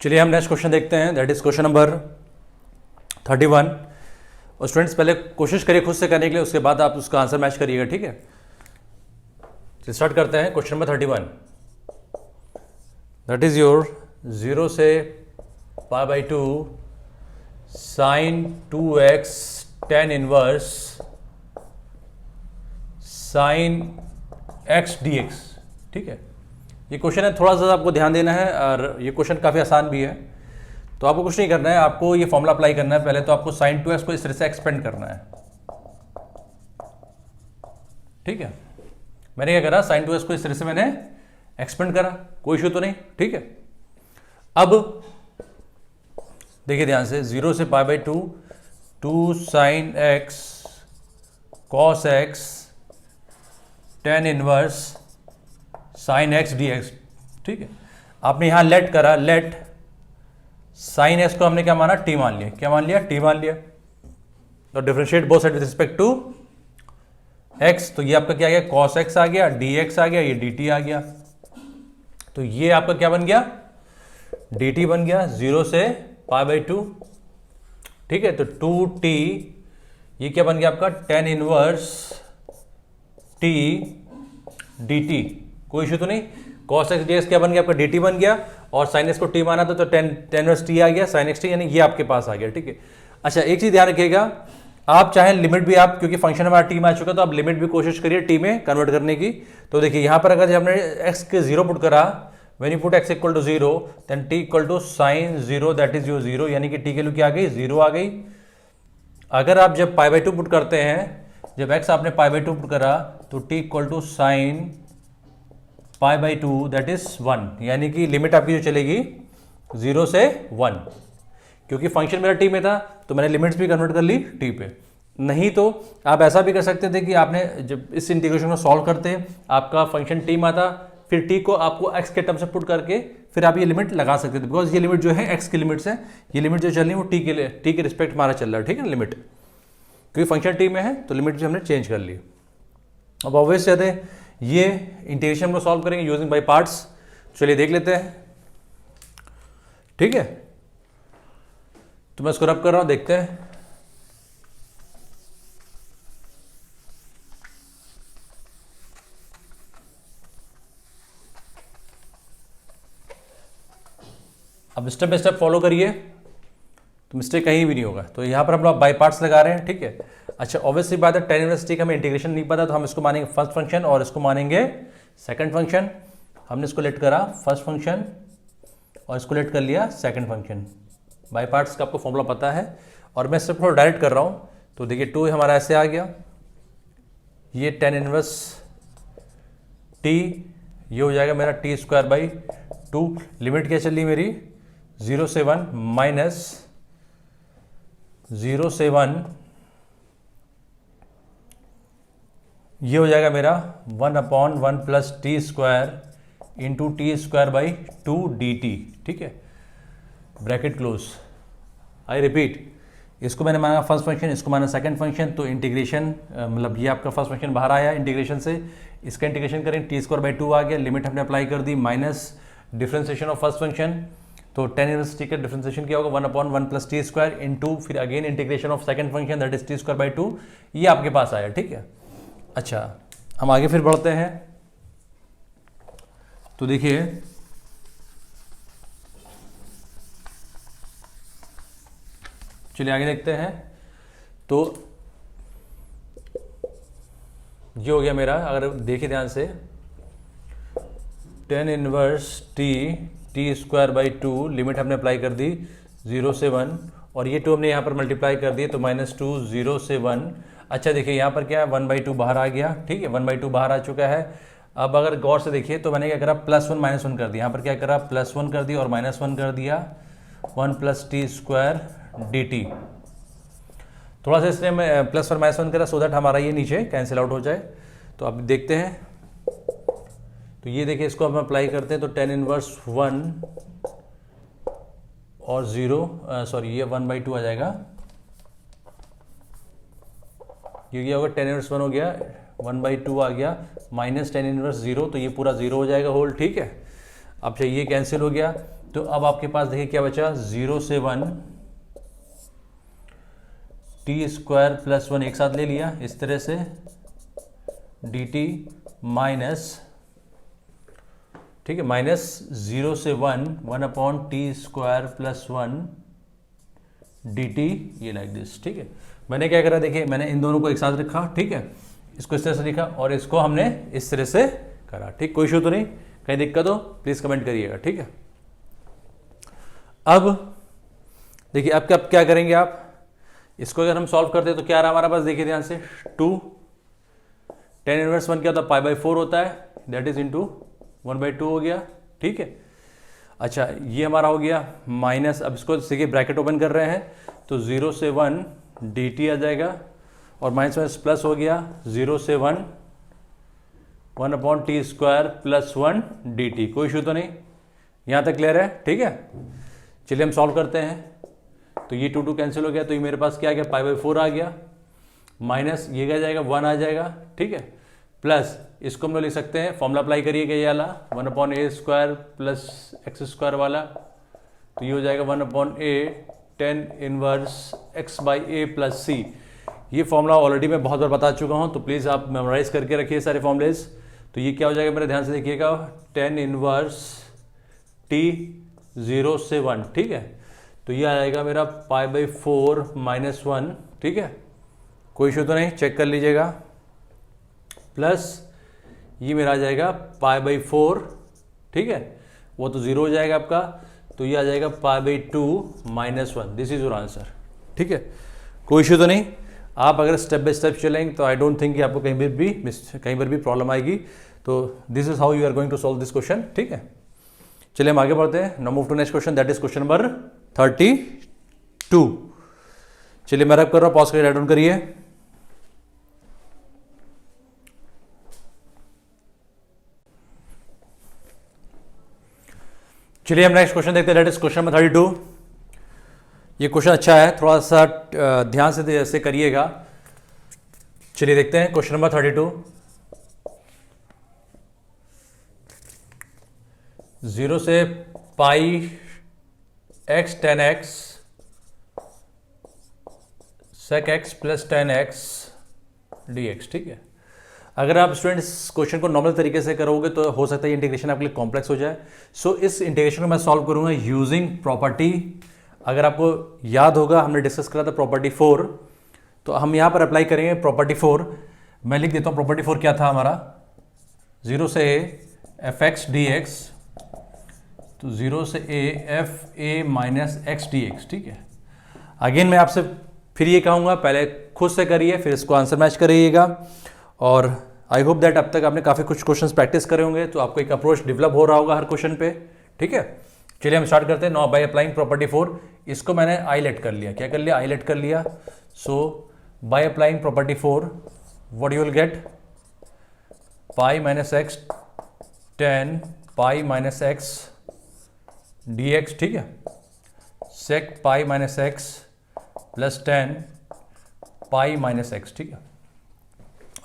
चलिए हम next question देखते हैं, दैट इज क्वेश्चन नंबर 31। और स्टूडेंट्स पहले कोशिश करिए खुद से करने के लिए, उसके बाद आप उसका आंसर मैच करिएगा, ठीक है। तो स्टार्ट करते हैं question number 31। That is your 0 से π/2 sin 2x tan inverse sin x dx, ठीक है। ये क्वेश्चन है, थोड़ा सा आपको ध्यान देना है और ये क्वेश्चन काफ़ी आसान भी है। तो आपको कुछ नहीं करना है, आपको ये फॉर्मूला अप्लाई करना है। पहले तो आपको sin 2x को इस तरह से एक्सपेंड करना है, ठीक है। मैंने क्या करा, sin 2x को इस तरह से मैंने एक्सपेंड करा, कोई इशू तो नहीं, ठीक है। अब देखिए ध्यान से, 0 से π/2 2 sin x cos x tan inverse sin x dx, ठीक है। आपने यहां लेट करा, लेट sin x को हमने क्या माना, t मान लिया। क्या मान लिया, t मान लिया। तो differentiate both side with respect to x, तो ये आपका क्या आ गया, cos x आ गया, dx आ गया, ये dt आ गया। तो ये आपका क्या बन गया, dt बन गया 0 से π/2, ठीक है। तो 2t, ये क्या बन गया आपका, tan इनवर्स t dt, कोई इशू तो नहीं। cos x dx क्या बन गया आपका, dt बन गया, और sin x को t माना था तो tan इनवर्स t आ गया, sin x t, यानी ये आपके पास आ गया, ठीक है। अच्छा एक चीज ध्यान रखिएगा, आप चाहे लिमिट भी, आप क्योंकि फंक्शन हमारा t में आ चुका, तो आप लिमिट भी कोशिश करिए t में कन्वर्ट करने की। तो देखिए यहां पर अगर हमने x के 0 पुट करा, when you put x equal to 0 then t equal to sin 0, that is your 0, यानी कि t के लिए क्या आ गई, 0 आ गई। अगर आप जब π/2 पुट करते हैं, जब x आपने π/2 पुट करा तो t equal to sin π/2 that is 1, यानी कि लिमिट आपकी जो चलेगी 0 से 1। क्योंकि फंक्शन मेरा t में था तो मैंने लिमिट्स भी कन्वर्ट कर ली t पे। नहीं तो आप ऐसा भी कर सकते थे कि आपने जब इस इंटीग्रेशन को सॉल्व करते आपका फंक्शन t में आता, फिर t को आपको x के टर्म से पुट करके फिर आप ये लिमिट लगा सकते थे, बिकॉज ये लिमिट जो है x की लिमिट से, ये लिमिट जो चल रही है वो t के रिस्पेक्ट हमारा चल रहा है, ठीक है ना, लिमिट। क्योंकि फंक्शन t में है तो लिमिट जो हमने चेंज कर ली। अब ऑब्वियस है ये इंटीग्रेशन को सॉल्व करेंगे यूजिंग बाय पार्ट्स। चलिए देख लेते हैं, ठीक है। तो मैं इसको रब कर रहा हूं, देखते हैं। अब स्टेप बाय स्टेप फॉलो करिए तो मिस्टेक कहीं भी नहीं होगा। तो यहां पर हम लोग बाय पार्ट्स लगा रहे हैं, ठीक है। अच्छा ऑब्वियसली बात है, tan इनवर्स t का हमें इंटीग्रेशन नहीं पता, तो हम इसको मानेंगे फर्स्ट फंक्शन और इसको मानेंगे सेकंड फंक्शन। हमने इसको लेट करा फर्स्ट फंक्शन और इसको लेट कर लिया सेकंड फंक्शन। बाय पार्ट्स का आपको फॉर्मूला पता है और मैं सिर्फ थोड़ा डायरेक्ट कर रहा हूं। तो देखिए 2 हमारा ऐसे आ गया, ये tan इनवर्स t, ये हो जाएगा मेरा t²/2। लिमिट क्या चली मेरी, 0 से 1 माइनस 0 से 1, ये हो जाएगा मेरा 1/1 plus t² into t²/2 dt, ठीक है, ब्रैकेट क्लोज। आई रिपीट, इसको मैंने माना फर्स्ट फंक्शन, इसको माना सेकंड फंक्शन। तो इंटीग्रेशन मतलब ये आपका फर्स्ट फंक्शन बाहर आया इंटीग्रेशन से, इसका इंटीग्रेशन करें t²/2 आ गया, लिमिट हमने अप्लाई कर दी, minus differentiation of first function. तो tan इनवर्स t का डिफरेंशिएशन क्या होगा, 1/1 प्लस t² इंटू फिर again integration of second function that is t²/2, ये आपके पास आया, ठीक है। अच्छा हम आगे फिर बढ़ते हैं। तो देखिए चलिए आगे देखते हैं। तो ये हो गया मेरा, अगर देखिए ध्यान से, tan इनवर्स t²/2, लिमिट हमने अप्लाई कर दी 0 से 1 और ये 2 हमने यहाँ पर मल्टीप्लाई कर दिए तो -2 0 से 1। अच्छा देखिए यहाँ पर क्या है, 1/2 बाहर आ गया, ठीक है, 1/2 बाहर आ चुका है। अब अगर गौर से देखिए तो मैंने क्या करा, +1 -1 कर दिया। यहाँ पर क्या करा, +1 कर दिया और -1 कर दिया, 1 प्लस t² dt। थोड़ा सा इसलिए मैं +1 -1 करा सो दैट हमारा ये नीचे कैंसिल आउट हो जाए। तो अब देखते हैं, तो ये देखिए इसको हम अप्लाई करते हैं तो tan इनवर्स 1 और 0, सॉरी ये 1/2 आ जाएगा, ये क्या होगा, tan इनवर्स 1 हो गया, 1/2 आ गया, माइनस tan इनवर्स 0, तो ये पूरा 0 हो जाएगा होल, ठीक है। अब चाहिए कैंसिल हो गया, तो अब आपके पास देखिए क्या बचा, 0 से 1 टी स्क्वायर प्लस 1 एक साथ ले लिया इस तरह से, डी टी माइनस, ठीक है, माइनस 0 से 1 upon T square plus 1 D T, ये लाइक दिस। ठीक है, मैंने क्या करा, देखिए मैंने इन दोनों को एक साथ रखा, ठीक है, इसको इस तरह से लिखा और इसको हमने इस तरह से करा। ठीक, कोई इशू तो नहीं, कहीं दिक्कत हो प्लीज कमेंट करिएगा। ठीक है, अब देखिए अब क्या करेंगे आप, इसको अगर हम सॉल्व करते हैं तो क्या रहा हमारा पास, देखिए ध्यान से, 2 tan इनवर्स 1 क्या होता है, पाई बाई 4 होता है, दैट इज इंटू 1/2 हो गया। ठीक है, अच्छा ये हमारा हो गया माइनस, अब इसको देखिए ब्रैकेट ओपन कर रहे हैं तो 0 से 1 डी टी आ जाएगा और माइनस माइनस प्लस हो गया 0 से 1 upon T square plus 1 D T. कोई इशू तो नहीं, यहाँ तक क्लियर है। ठीक है, चलिए हम सॉल्व करते हैं। तो ये 2 कैंसिल हो गया, तो ये मेरे पास क्या आ गया, पाई बाई 4 आ गया, माइनस ये क्या जाएगा 1 आ जाएगा। ठीक है, प्लस इसको हम लोग लिख सकते हैं, फॉर्मूला अप्लाई करिएगा ये वाला 1 upon A square plus X square वाला, तो ये हो जाएगा 1 upon A tan inverse x by A plus C. ये फॉर्मूला ऑलरेडी मैं बहुत बार बता चुका हूँ, तो प्लीज़ आप मेमोराइज करके रखिए सारे फॉर्मूलेज। तो ये क्या हो जाएगा, मेरे ध्यान से देखिएगा, tan इनवर्स t 0 से 1। ठीक है, तो ये आ जाएगा मेरा पाई बाई 4 माइनस 1। ठीक है, कोई इशू तो नहीं, चेक कर लीजिएगा, प्लस ये मेरा आ जाएगा पाई बाई 4। ठीक है, वो तो 0 हो जाएगा आपका, तो ये आ जाएगा पाई by 2 minus 1। This is your answer. ठीक है, कोई इशू तो नहीं। आप अगर स्टेप बाय स्टेप चलेंगे तो आई डोंट थिंक कि आपको कहीं पर भी प्रॉब्लम आएगी। तो this is how you are going to solve this question. ठीक है, चलिए हम आगे बढ़ते हैं। Now move to next question, that is question number 32। चलिए मैं रब कर रहा हूं, पॉज करके राइट डाउन करिए। चलिए हम नेक्स्ट क्वेश्चन देखते हैं, दैट इज क्वेश्चन नंबर 32। ये क्वेश्चन अच्छा है, थोड़ा सा ध्यान से करिएगा। चलिए देखते हैं क्वेश्चन नंबर 32। 0 से पाई x tan x sec x plus tan x dx। ठीक है, अगर आप स्टूडेंट्स क्वेश्चन को नॉर्मल तरीके से करोगे तो हो सकता है ये इंटीग्रेशन आपके लिए कॉम्प्लेक्स हो जाए। सो इस इंटीग्रेशन को मैं सॉल्व करूंगा यूजिंग प्रॉपर्टी। अगर आपको याद होगा हमने डिस्कस करा था प्रॉपर्टी 4, तो हम यहाँ पर अप्लाई करेंगे प्रॉपर्टी 4। मैं लिख देता हूँ प्रॉपर्टी 4 क्या था हमारा, 0 से a F x D x, तो 0 से a F A minus X D X. ठीक है, अगेन मैं आपसे फिर ये कहूँगा, पहले खुद से करिए फिर इसको आंसर मैच करिएगा। और आई होप दैट अब तक आपने काफ़ी कुछ क्वेश्चंस प्रैक्टिस करे होंगे, तो आपको एक अप्रोच डेवलप हो रहा होगा हर क्वेश्चन पे। ठीक है, चलिए हम स्टार्ट करते हैं। नाउ बाय अप्लाइंग प्रॉपर्टी 4, इसको मैंने आईलेट कर लिया। क्या कर लिया, आईलेट कर लिया। So by applying property 4 what you will get, pi minus X tan pi minus X D X. ठीक है, sec pi minus X plus tan pi minus X. ठीक है,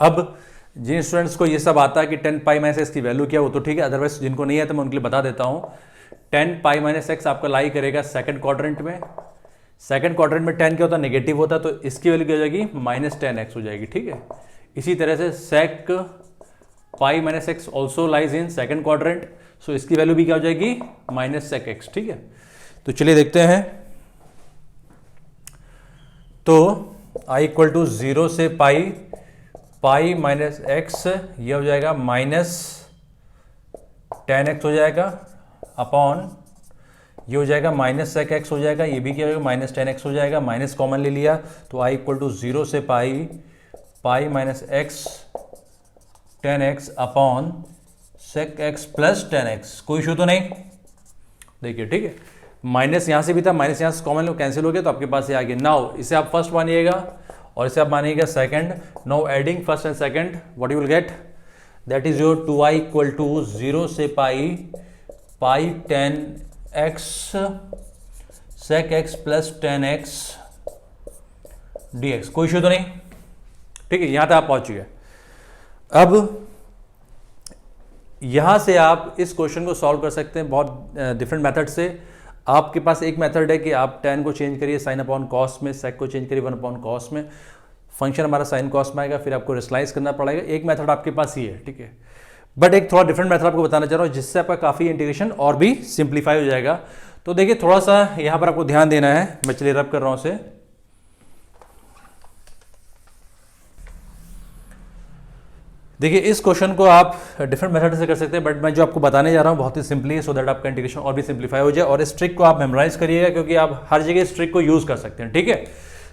अब जिन स्टूडेंट्स को ये सब आता है कि 10 पाई माइनस एक्स की वैल्यू क्या हो तो ठीक है, अदरवाइज जिनको नहीं है तो मैं उनके लिए बता देता हूँ। 10 पाई माइनस एक्स आपका लाई करेगा सेकंड क्वाड्रेंट में। सेकंड क्वाड्रेंट में 10 क्या होता है, नेगेटिव होता है, तो इसकी वैल्यू क्या हो जाएगी, माइनस 10x हो जाएगी। ठीक है, इसी तरह से sec pi minus X also lies in second quadrant, so इसकी वैल्यू भी क्या हो जाएगी, माइनस सेक एक्स। ठीक है, तो चलिए देखते हैं। तो आई इक्वल टू 0 से पाई माइनस एक्स, ये हो जाएगा माइनस 10x हो जाएगा, अपॉन ये हो जाएगा माइनस सेक एक्स हो जाएगा, ये भी क्या होगा, माइनस 10x हो जाएगा। माइनस कॉमन ले लिया तो आई इक्वल टू 0 से pi minus x 10x upon sec x plus 10x। कोई इशू तो नहीं, देखिए। ठीक है, माइनस यहाँ से भी था, माइनस यहाँ से कॉमन कैंसिल हो गया, तो आपके पास ये आ गया। नाउ इसे आप फर्स्ट मानिएगा और इसे आप मानिएगा second. Now adding first and second what you will get, that is your 2i equal to 0 से pi 10x sec x plus 10x dx। कोई इशू तो नहीं, ठीक है, यहां तक आप पहुंच गए। अब यहाँ से आप इस क्वेश्चन को सॉल्व कर सकते हैं बहुत डिफरेंट मेथड से। आपके पास एक मेथड है कि आप tan को चेंज करिए साइन अपॉन कॉस में, sec को चेंज करिए 1 अपॉन कॉस में, फंक्शन हमारा साइन कॉस में आएगा, फिर आपको रेशनलाइज करना पड़ेगा। एक मेथड आपके पास ही है, ठीक है। बट एक थोड़ा डिफरेंट मेथड आपको बताना चाह रहा हूँ जिससे आपका काफ़ी इंटीग्रेशन और भी सिंप्लीफाई हो जाएगा। तो देखिए थोड़ा सा यहाँ पर आपको ध्यान देना है, मैं चलिए रब कर रहा हूँ उसे। देखिए इस क्वेश्चन को आप डिफरेंट मेथड से कर सकते हैं, बट मैं जो आपको बताने जा रहा हूँ बहुत ही सिंपली है, सो दैट आपका इंटीग्रेशन और भी सिंप्लीफाई हो जाए। और इस ट्रिक को आप मेमोराइज करिएगा क्योंकि आप हर जगह इस ट्रिक को यूज कर सकते हैं, ठीक है।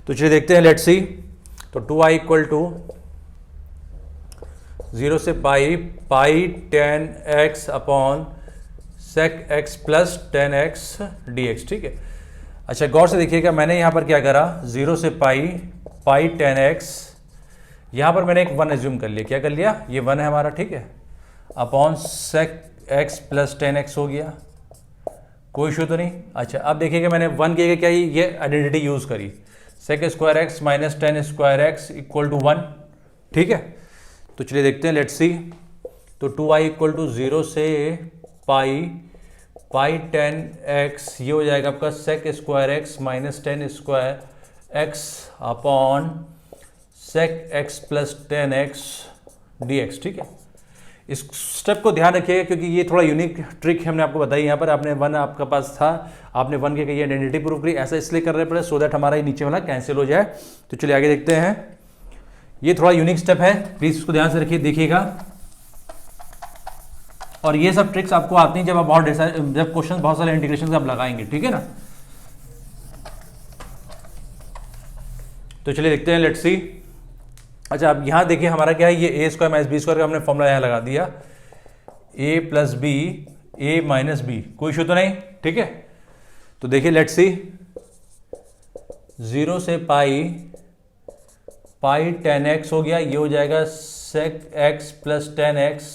तो चलिए देखते हैं, लेट्स सी। तो 2i इक्वल टू 0 से पाई tan x upon sec x plus tan x dx, ठीक है। अच्छा गौर से देखिएगा, मैंने यहाँ पर क्या करा, 0 से पाई tan x, यहाँ पर मैंने एक 1 एज्यूम कर लिया। क्या कर लिया, ये 1 है हमारा, ठीक है, upon sec x plus tan x हो गया, कोई इशू तो नहीं। अच्छा अब देखिएगा मैंने 1 की क्या ये आइडेंटिटी यूज करी, sec square x minus tan square x equal to 1, ठीक है। तो चलिए देखते हैं, लेट्स सी। तो 2i इक्वल टू 0 से पाई tan x, ये हो जाएगा आपका sec square x minus tan square x upon sec x plus tan x dx, ठीक है। इस स्टेप को ध्यान रखिएगा क्योंकि ये थोड़ा यूनिक ट्रिक हमने आपको बताई। यहाँ पर आपने 1 आपका पास था, आपने 1 के कहीं आइडेंटिटी प्रूव करी, ऐसा इसलिए कर रहे पड़े सो दैट हमारा ये नीचे वाला कैंसिल हो जाए। तो चलिए आगे देखते हैं, ये थोड़ा यूनिक स्टेप है, प्लीज इसको ध्यान से रखिए, देखिएगा। और ये सब ट्रिक्स आपको आती हैं जब आप जब क्वेश्चन बहुत सारे इंटीग्रेशन आप लगाएंगे, ठीक है ना। तो चलिए देखते हैं, लेट्स सी। अच्छा अब यहाँ देखिए हमारा क्या है, ये ए स्क्वायर माइनस बी स्क्वायर का हमने फॉर्मूला यहाँ लगा दिया, ए प्लस बी ए माइनस बी, कोई इशू तो नहीं, ठीक है। तो देखिए लेट्स सी, 0 से पाई tan x हो गया, ये हो जाएगा sec x plus tan x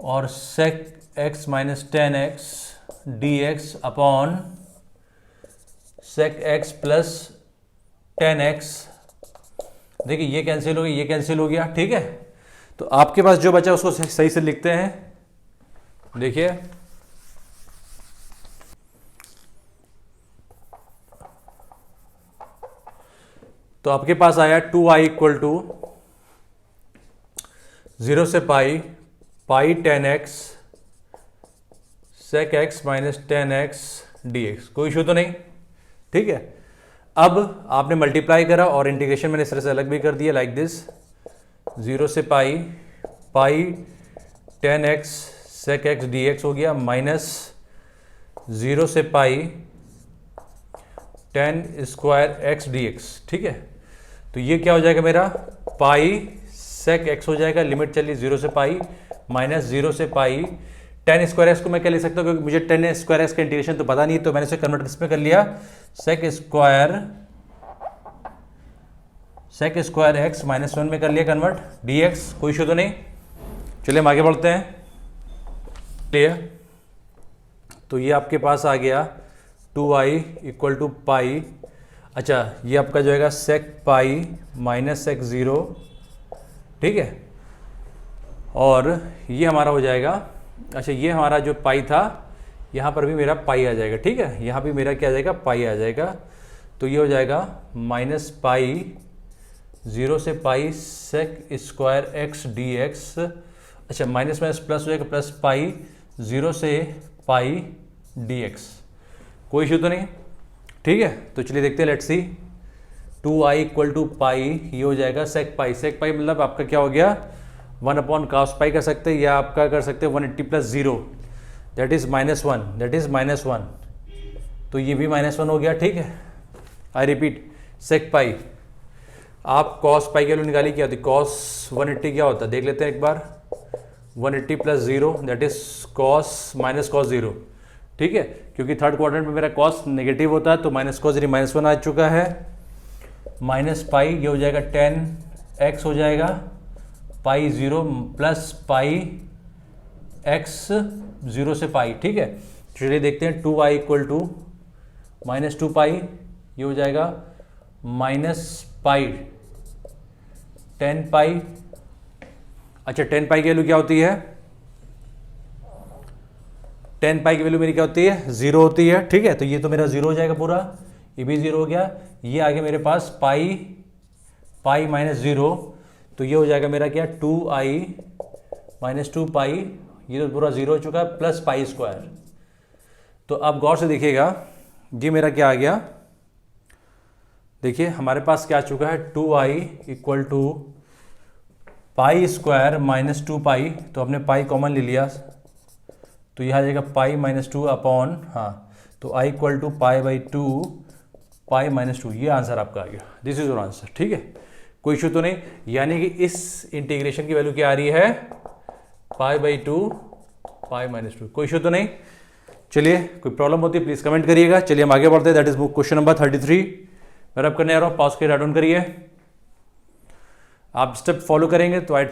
और sec x minus tan x dx upon sec x plus tan x। देखिए ये कैंसिल हो गया, ये कैंसिल हो गया, ठीक है। तो आपके पास जो बचा उसको सही से लिखते हैं, देखिए तो आपके पास आया 2i इक्वल टू 0 से पाई tan x sec x minus tan x dx, कोई इशू तो नहीं, ठीक है। अब आपने मल्टीप्लाई करा और इंटीग्रेशन मैंने इस तरह से अलग भी कर दिया, लाइक दिस, 0 से पाई tan x sec x dx हो गया, माइनस 0 से पाई tan स्क्वायर x dx, ठीक है। तो ये क्या हो जाएगा मेरा, पाई sec x हो जाएगा, लिमिट चली 0 से पाई माइनस 0 से पाई tan स्क्वायर x को मैं क्या ले सकता हूँ, क्योंकि मुझे tan स्क्वायर x का इंटीग्रेशन तो पता नहीं, तो मैंने इसे कन्वर्ट किस में कर लिया, sec स्क्वायर x माइनस 1 में कर लिया कन्वर्ट dx, कोई इशू तो नहीं। चलिए हम आगे बढ़ते हैं, क्लियर। तो ये आपके पास आ गया 2i इक्वल टू पाई, अच्छा ये आपका जो है sec पाई माइनस sec 0, ठीक है। और ये हमारा हो जाएगा, अच्छा ये हमारा जो पाई था यहाँ पर भी मेरा पाई आ जाएगा, ठीक है, यहाँ भी मेरा क्या आ जाएगा, पाई आ जाएगा। तो ये हो जाएगा माइनस पाई 0 से पाई sec स्क्वायर x dx, अच्छा माइनस माइनस प्लस हो जाएगा, प्लस पाई 0 से पाई dx, कोई इशू तो नहीं, ठीक है। तो चलिए देखते हैं, let's see. 2i equal to pi, ये हो जाएगा sec पाई मतलब आपका क्या हो गया, 1 अपॉन कास पाई कर सकते हैं, या आपका कर सकते हैं 180 प्लस 0 दैट इज माइनस 1, तो ये भी -1 हो गया, ठीक है। आई रिपीट, sec पाई, आप cos पाई के वैल्यू निकाली, क्या होती, cos 180 क्या होता है देख लेते हैं एक बार, 180 plus 0 that is cos minus cos 0, ठीक है, क्योंकि थर्ड क्वाड्रेंट में मेरा cos नेगेटिव होता है, तो माइनस cos 0 -1 आ चुका है, माइनस पाई, ये हो जाएगा tan x हो जाएगा, पाई 0 प्लस पाई x 0 से पाई, ठीक है। चलिए देखते हैं, 2i इक्वल टू माइनस 2 पाई, ये हो जाएगा माइनस पाई 10 पाई अच्छा 10 पाई की वैल्यू क्या होती है? 10 पाई की वैल्यू मेरी क्या होती है? 0 होती है, ठीक है। तो ये तो मेरा 0 हो जाएगा पूरा, ये भी 0 हो गया। ये आ गया मेरे पास पाई माइनस 0, तो ये हो जाएगा मेरा क्या? 2i माइनस 2 पाई, ये तो पूरा 0 हो चुका है, प्लस पाई स्क्वायर। तो अब गौर से देखिएगा, ये मेरा क्या आ गया? देखिए हमारे पास क्या आ चुका है? 2i equal to pi square minus 2 pi, तो हमने पाई कॉमन ले लिया, तो यह आ जाएगा पाई माइनस 2 अपॉन, हाँ, तो i equal to pi by 2 pi minus 2, ये आंसर आपका आ गया। दिस इज योर आंसर, ठीक है, कोई इशू तो नहीं। यानी कि इस इंटीग्रेशन की वैल्यू क्या आ रही है? पाई बाई 2 पाई माइनस 2, कोई इशू तो नहीं। चलिए, कोई प्रॉब्लम होती है प्लीज कमेंट करिएगा। चलिए हम आगे बढ़ते हैं, that is book question number 33। मैं अब करने आ रहा हूँ, पॉज के राइट डाउन करिए। आप स्टेप फॉलो करेंगे तो आई